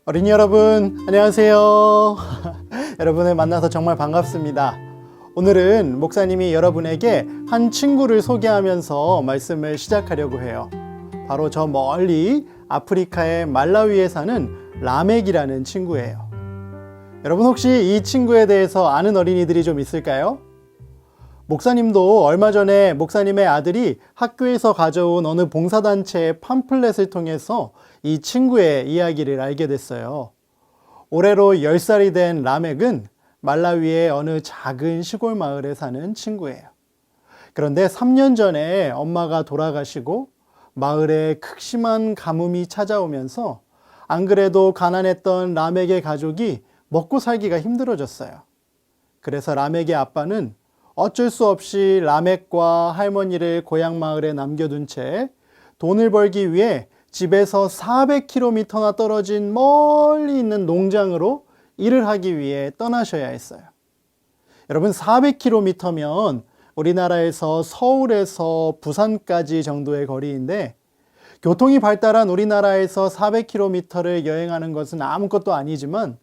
어린이 여러분, 안녕하세요. 여러분을 만나서 정말 반갑습니다. 오늘은 목사님이 여러분에게 한 친구를 소개하면서 말씀을 시작하려고 해요. 바로 저 멀리 아프리카의 말라위에 사는 라멕이라는 친구예요. 여러분 혹시 이 친구에 대해서 아는 어린이들이 좀 있을까요? 목사님도 얼마 전에 목사님의 아들이 학교에서 가져온 어느 봉사단체의 팜플렛을 통해서 이 친구의 이야기를 알게 됐어요. 올해로 10살이 된 라멕은 말라위의 어느 작은 시골 마을에 사는 친구예요. 그런데 3년 전에 엄마가 돌아가시고 마을에 극심한 가뭄이 찾아오면서 안 그래도 가난했던 라멕의 가족이 먹고 살기가 힘들어졌어요. 그래서 라멕의 아빠는 어쩔 수 없이 라멕과 할머니를 고향 마을에 남겨둔 채 돈을 벌기 위해 집에서 400km나 떨어진 멀리 있는 농장으로 일을 하기 위해 떠나셔야 했어요. 여러분 400km면 우리나라에서 서울에서 부산까지 정도의 거리인데 교통이 발달한 우리나라에서 400km를 여행하는 것은 아무것도 아니지만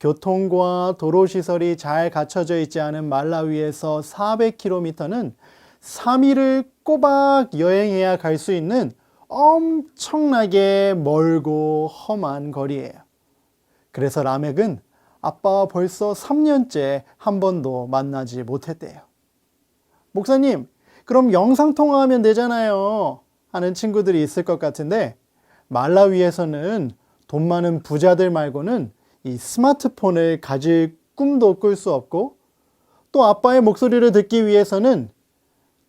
교통과 도로시설이 잘 갖춰져 있지 않은 말라위에서 400km는 3일을 꼬박 여행해야 갈 수 있는 엄청나게 멀고 험한 거리예요. 그래서 라멕은 아빠와 벌써 3년째 한 번도 만나지 못했대요. 목사님, 그럼 영상통화하면 되잖아요 하는 친구들이 있을 것 같은데 말라위에서는 돈 많은 부자들 말고는 이 스마트폰을 가질 꿈도 꿀 수 없고 또 아빠의 목소리를 듣기 위해서는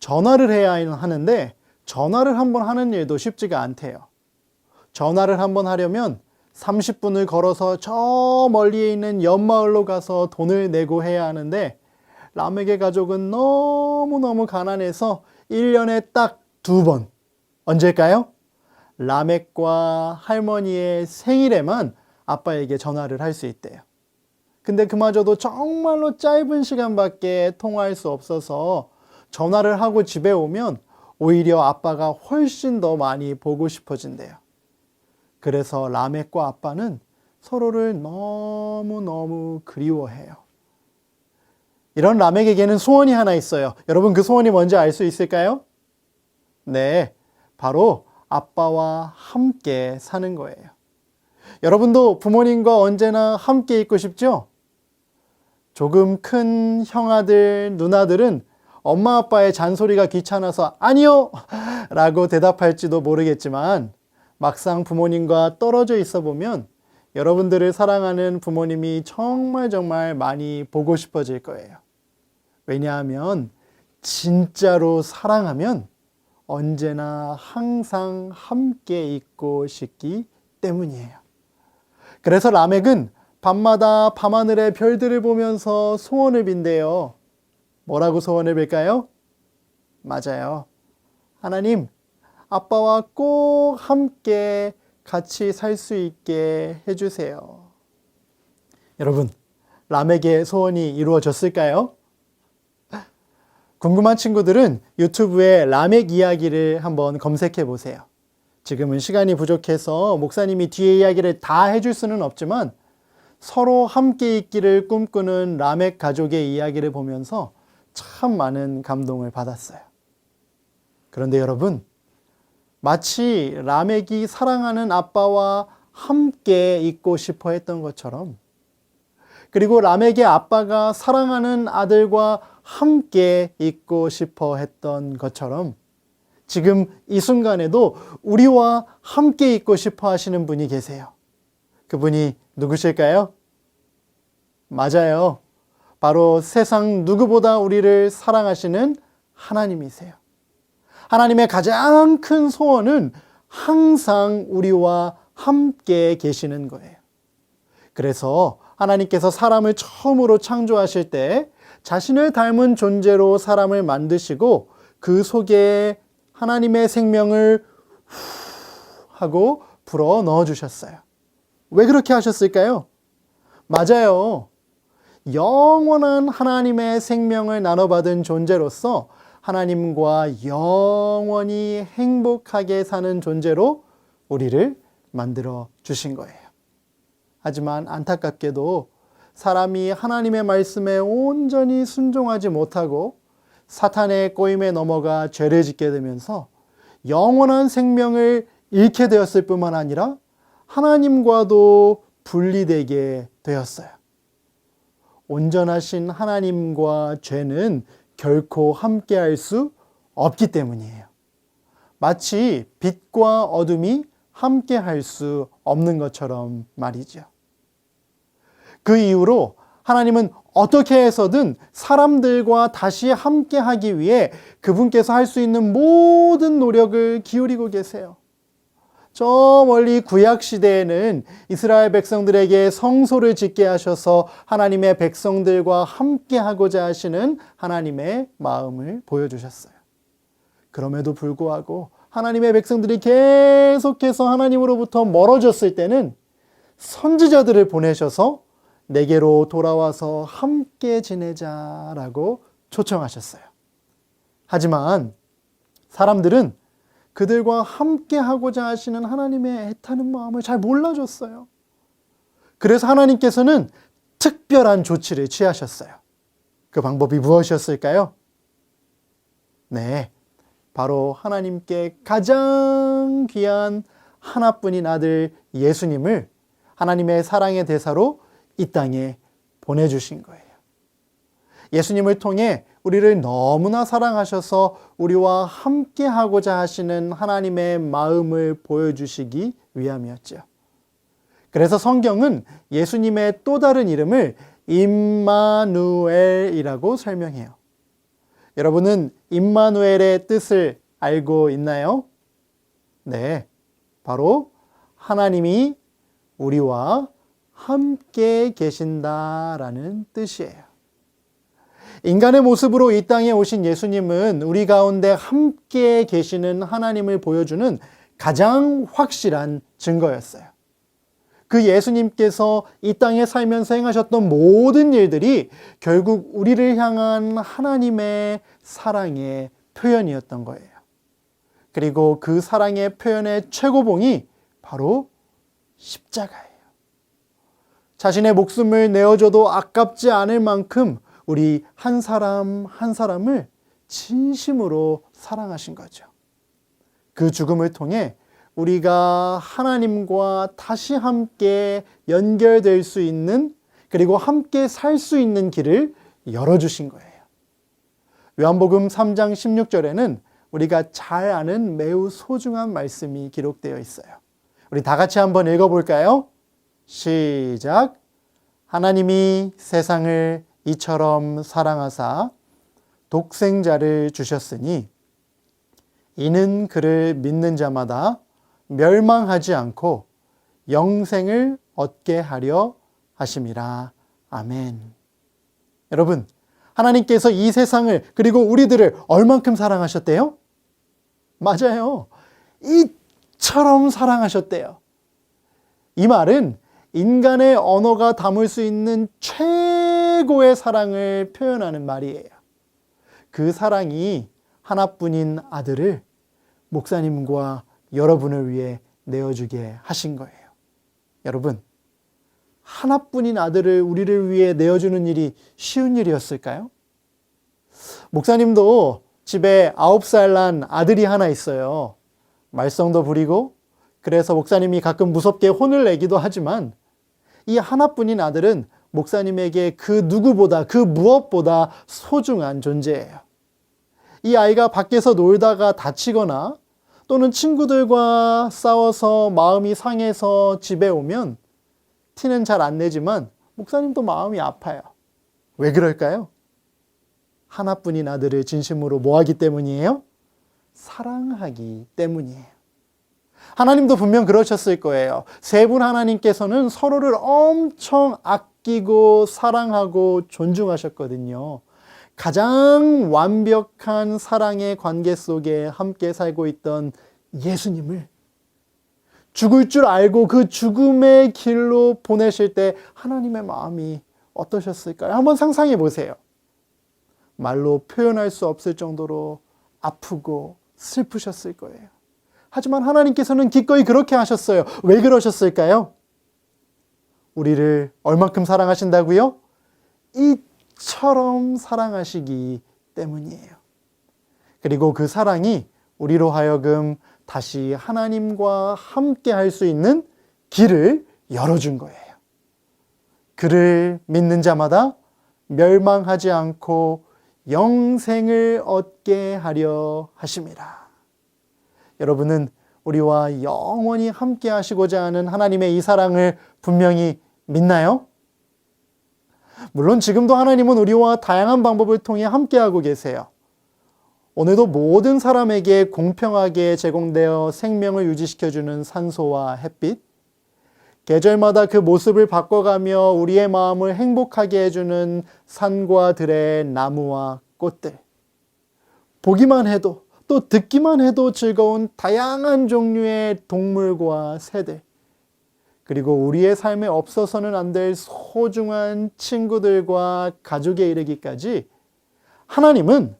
전화를 해야 하는데 전화를 한번 하는 일도 쉽지가 않대요. 전화를 한번 하려면 30분을 걸어서 저 멀리에 있는 옆마을로 가서 돈을 내고 해야 하는데 라멕의 가족은 너무너무 가난해서 1년에 딱 2번, 언제일까요? 라멕과 할머니의 생일에만 아빠에게 전화를 할 수 있대요. 근데 그마저도 정말로 짧은 시간밖에 통화할 수 없어서 전화를 하고 집에 오면 오히려 아빠가 훨씬 더 많이 보고 싶어진대요. 그래서 라멕과 아빠는 서로를 너무너무 그리워해요. 이런 라멕에게는 소원이 하나 있어요. 여러분 그 소원이 뭔지 알 수 있을까요? 네, 바로 아빠와 함께 사는 거예요. 여러분도 부모님과 언제나 함께 있고 싶죠? 조금 큰 형아들, 누나들은 엄마 아빠의 잔소리가 귀찮아서 아니요! 라고 대답할지도 모르겠지만 막상 부모님과 떨어져 있어 보면 여러분들을 사랑하는 부모님이 정말 많이 보고 싶어질 거예요. 왜냐하면 진짜로 사랑하면 언제나 항상 함께 있고 싶기 때문이에요. 그래서 라멕은 밤마다 밤하늘의 별들을 보면서 소원을 빈대요. 뭐라고 소원을 빌까요? 맞아요. 하나님, 아빠와 꼭 함께 같이 살 수 있게 해주세요. 여러분, 라멕의 소원이 이루어졌을까요? 궁금한 친구들은 유튜브에 라멕 이야기를 한번 검색해 보세요. 지금은 시간이 부족해서 목사님이 뒤에 이야기를 다 해줄 수는 없지만 서로 함께 있기를 꿈꾸는 라멕 가족의 이야기를 보면서 참 많은 감동을 받았어요. 그런데 여러분, 마치 라멕이 사랑하는 아빠와 함께 있고 싶어 했던 것처럼 그리고 라멕의 아빠가 사랑하는 아들과 함께 있고 싶어 했던 것처럼 지금 이 순간에도 우리와 함께 있고 싶어 하시는 분이 계세요. 그분이 누구실까요? 맞아요. 바로 세상 누구보다 우리를 사랑하시는 하나님이세요. 하나님의 가장 큰 소원은 항상 우리와 함께 계시는 거예요. 그래서 하나님께서 사람을 처음으로 창조하실 때 자신을 닮은 존재로 사람을 만드시고 그 속에 하나님의 생명을 하고 불어 넣어주셨어요. 왜 그렇게 하셨을까요? 맞아요. 영원한 하나님의 생명을 나눠받은 존재로서 하나님과 영원히 행복하게 사는 존재로 우리를 만들어 주신 거예요. 하지만 안타깝게도 사람이 하나님의 말씀에 온전히 순종하지 못하고 사탄의 꼬임에 넘어가 죄를 짓게 되면서 영원한 생명을 잃게 되었을 뿐만 아니라 하나님과도 분리되게 되었어요. 온전하신 하나님과 죄는 결코 함께할 수 없기 때문이에요. 마치 빛과 어둠이 함께할 수 없는 것처럼 말이죠. 그 이후로 하나님은 어떻게 해서든 사람들과 다시 함께하기 위해 그분께서 할 수 있는 모든 노력을 기울이고 계세요. 저 멀리 구약 시대에는 이스라엘 백성들에게 성소를 짓게 하셔서 하나님의 백성들과 함께하고자 하시는 하나님의 마음을 보여주셨어요. 그럼에도 불구하고 하나님의 백성들이 계속해서 하나님으로부터 멀어졌을 때는 선지자들을 보내셔서 내게로 돌아와서 함께 지내자라고 초청하셨어요. 하지만 사람들은 그들과 함께 하고자 하시는 하나님의 애타는 마음을 잘 몰라줬어요. 그래서 하나님께서는 특별한 조치를 취하셨어요. 그 방법이 무엇이었을까요? 네, 바로 하나님께 가장 귀한 하나뿐인 아들 예수님을 하나님의 사랑의 대사로 이 땅에 보내주신 거예요. 예수님을 통해 우리를 너무나 사랑하셔서 우리와 함께 하고자 하시는 하나님의 마음을 보여주시기 위함이었죠. 그래서 성경은 예수님의 또 다른 이름을 임마누엘이라고 설명해요. 여러분은 임마누엘의 뜻을 알고 있나요? 네, 바로 하나님이 우리와 함께 계신다라는 뜻이에요. 인간의 모습으로 이 땅에 오신 예수님은 우리 가운데 함께 계시는 하나님을 보여주는 가장 확실한 증거였어요. 그 예수님께서 이 땅에 살면서 행하셨던 모든 일들이 결국 우리를 향한 하나님의 사랑의 표현이었던 거예요. 그리고 그 사랑의 표현의 최고봉이 바로 십자가예요. 자신의 목숨을 내어줘도 아깝지 않을 만큼 우리 한 사람 한 사람을 진심으로 사랑하신 거죠. 그 죽음을 통해 우리가 하나님과 다시 함께 연결될 수 있는, 그리고 함께 살 수 있는 길을 열어주신 거예요. 요한복음 3장 16절에는 우리가 잘 아는 매우 소중한 말씀이 기록되어 있어요. 우리 다 같이 한번 읽어볼까요? 시작. 하나님이 세상을 이처럼 사랑하사 독생자를 주셨으니 이는 그를 믿는 자마다 멸망하지 않고 영생을 얻게 하려 하심이라. 아멘. 여러분, 하나님께서 이 세상을 그리고 우리들을 얼만큼 사랑하셨대요? 맞아요. 이처럼 사랑하셨대요. 이 말은 인간의 언어가 담을 수 있는 최고의 사랑을 표현하는 말이에요. 그 사랑이 하나뿐인 아들을 목사님과 여러분을 위해 내어주게 하신 거예요. 여러분, 하나뿐인 아들을 우리를 위해 내어주는 일이 쉬운 일이었을까요? 목사님도 집에 9살 난 아들이 하나 있어요. 말썽도 부리고, 그래서 목사님이 가끔 무섭게 혼을 내기도 하지만 이 하나뿐인 아들은 목사님에게 그 누구보다, 그 무엇보다 소중한 존재예요. 이 아이가 밖에서 놀다가 다치거나 또는 친구들과 싸워서 마음이 상해서 집에 오면 티는 잘 안 내지만 목사님도 마음이 아파요. 왜 그럴까요? 하나뿐인 아들을 진심으로 뭐하기 때문이에요? 사랑하기 때문이에요. 하나님도 분명 그러셨을 거예요. 세 분 하나님께서는 서로를 엄청 아끼고 사랑하고 존중하셨거든요. 가장 완벽한 사랑의 관계 속에 함께 살고 있던 예수님을 죽을 줄 알고 그 죽음의 길로 보내실 때 하나님의 마음이 어떠셨을까요? 한번 상상해 보세요. 말로 표현할 수 없을 정도로 아프고 슬프셨을 거예요. 하지만 하나님께서는 기꺼이 그렇게 하셨어요. 왜 그러셨을까요? 우리를 얼만큼 사랑하신다고요? 이처럼 사랑하시기 때문이에요. 그리고 그 사랑이 우리로 하여금 다시 하나님과 함께 할 수 있는 길을 열어준 거예요. 그를 믿는 자마다 멸망하지 않고 영생을 얻게 하려 하심이라. 여러분은 우리와 영원히 함께 하시고자 하는 하나님의 이 사랑을 분명히 믿나요? 물론 지금도 하나님은 우리와 다양한 방법을 통해 함께하고 계세요. 오늘도 모든 사람에게 공평하게 제공되어 생명을 유지시켜주는 산소와 햇빛, 계절마다 그 모습을 바꿔가며 우리의 마음을 행복하게 해주는 산과 들의 나무와 꽃들, 보기만 해도 또 듣기만 해도 즐거운 다양한 종류의 동물과 새들, 그리고 우리의 삶에 없어서는 안 될 소중한 친구들과 가족에 이르기까지 하나님은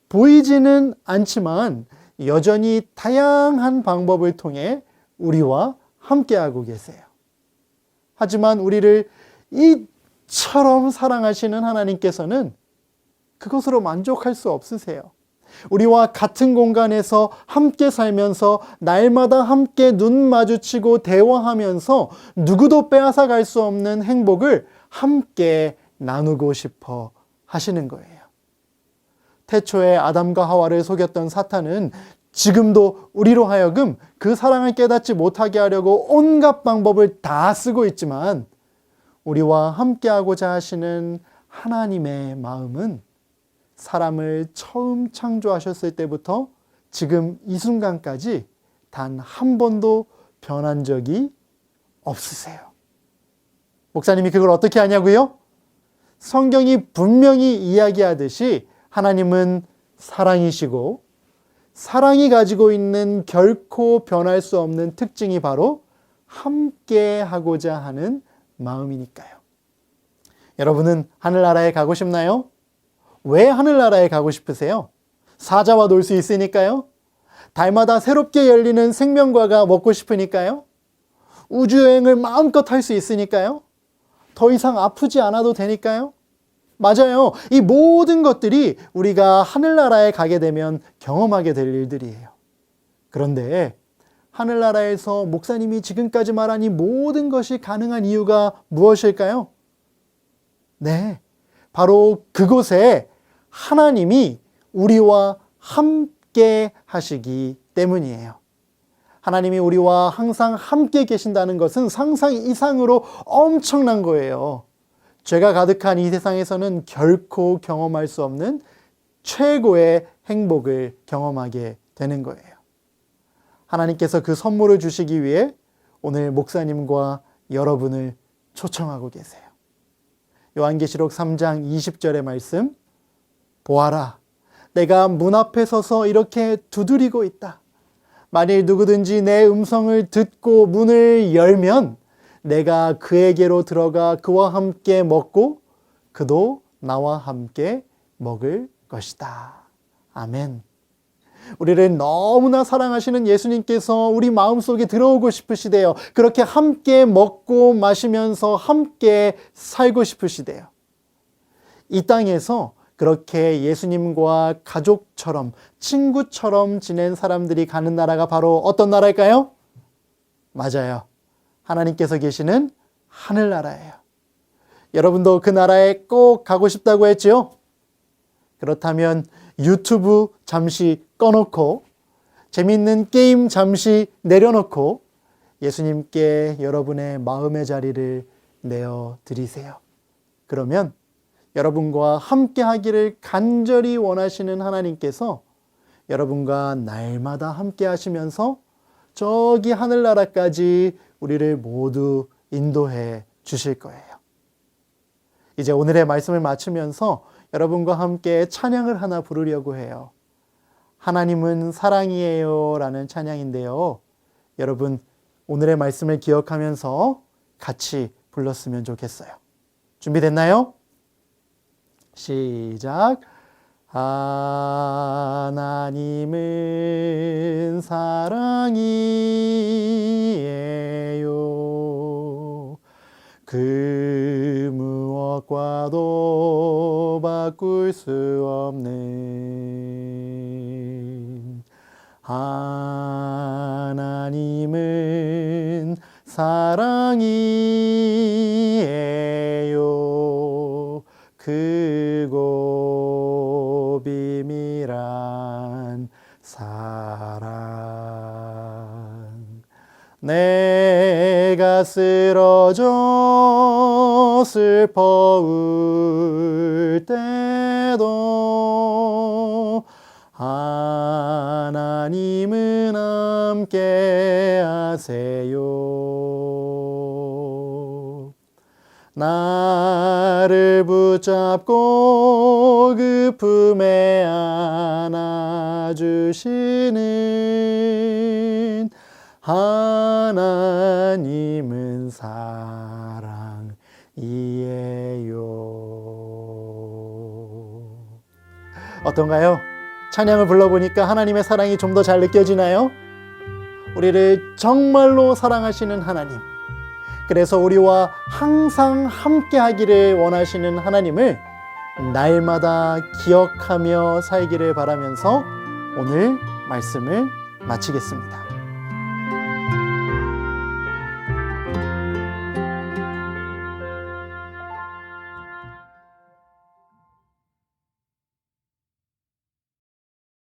보이지는 않지만 여전히 다양한 방법을 통해 우리와 함께하고 계세요. 하지만 우리를 이처럼 사랑하시는 하나님께서는 그것으로 만족할 수 없으세요. 우리와 같은 공간에서 함께 살면서 날마다 함께 눈 마주치고 대화하면서 누구도 빼앗아갈 수 없는 행복을 함께 나누고 싶어 하시는 거예요. 태초에 아담과 하와를 속였던 사탄은 지금도 우리로 하여금 그 사랑을 깨닫지 못하게 하려고 온갖 방법을 다 쓰고 있지만 우리와 함께하고자 하시는 하나님의 마음은 사람을 처음 창조하셨을 때부터 지금 이 순간까지 단 한 번도 변한 적이 없으세요. 목사님이 그걸 어떻게 하냐고요? 성경이 분명히 이야기하듯이 하나님은 사랑이시고 사랑이 가지고 있는 결코 변할 수 없는 특징이 바로 함께 하고자 하는 마음이니까요. 여러분은 하늘나라에 가고 싶나요? 왜 하늘나라에 가고 싶으세요? 사자와 놀 수 있으니까요? 달마다 새롭게 열리는 생명과가 먹고 싶으니까요? 우주여행을 마음껏 할 수 있으니까요? 더 이상 아프지 않아도 되니까요? 맞아요. 이 모든 것들이 우리가 하늘나라에 가게 되면 경험하게 될 일들이에요. 그런데 하늘나라에서 목사님이 지금까지 말한 이 모든 것이 가능한 이유가 무엇일까요? 네, 바로 그곳에 하나님이 우리와 함께 하시기 때문이에요. 하나님이 우리와 항상 함께 계신다는 것은 상상 이상으로 엄청난 거예요. 죄가 가득한 이 세상에서는 결코 경험할 수 없는 최고의 행복을 경험하게 되는 거예요. 하나님께서 그 선물을 주시기 위해 오늘 목사님과 여러분을 초청하고 계세요. 요한계시록 3장 20절의 말씀, 보아라, 내가 문 앞에 서서 이렇게 두드리고 있다. 만일 누구든지 내 음성을 듣고 문을 열면 내가 그에게로 들어가 그와 함께 먹고 그도 나와 함께 먹을 것이다. 아멘. 우리를 너무나 사랑하시는 예수님께서 우리 마음속에 들어오고 싶으시대요. 그렇게 함께 먹고 마시면서 함께 살고 싶으시대요. 이 땅에서 그렇게 예수님과 가족처럼 친구처럼 지낸 사람들이 가는 나라가 바로 어떤 나라일까요? 맞아요. 하나님께서 계시는 하늘나라예요. 여러분도 그 나라에 꼭 가고 싶다고 했지요? 그렇다면 유튜브 잠시 꺼놓고 재밌는 게임 잠시 내려놓고 예수님께 여러분의 마음의 자리를 내어드리세요. 그러면 여러분과 함께 하기를 간절히 원하시는 하나님께서 여러분과 날마다 함께 하시면서 저기 하늘나라까지 우리를 모두 인도해 주실 거예요. 이제 오늘의 말씀을 마치면서 여러분과 함께 찬양을 하나 부르려고 해요. 하나님은 사랑이에요 라는 찬양인데요. 여러분 오늘의 말씀을 기억하면서 같이 불렀으면 좋겠어요. 준비됐나요? 시작. 하나님은 사랑이에요. 그 무엇과도 바꿀 수 없는 하나님은 사랑이에요. 크고 비밀한 사랑. 내가 쓰러져 슬퍼울 때도 하나님은 함께 하세요. 나를 붙잡고 그 품에 안아주시는 하나님은 사랑이에요. 어떤가요? 찬양을 불러보니까 하나님의 사랑이 좀 더 잘 느껴지나요? 우리를 정말로 사랑하시는 하나님, 그래서 우리와 항상 함께 하기를 원하시는 하나님을 날마다 기억하며 살기를 바라면서 오늘 말씀을 마치겠습니다.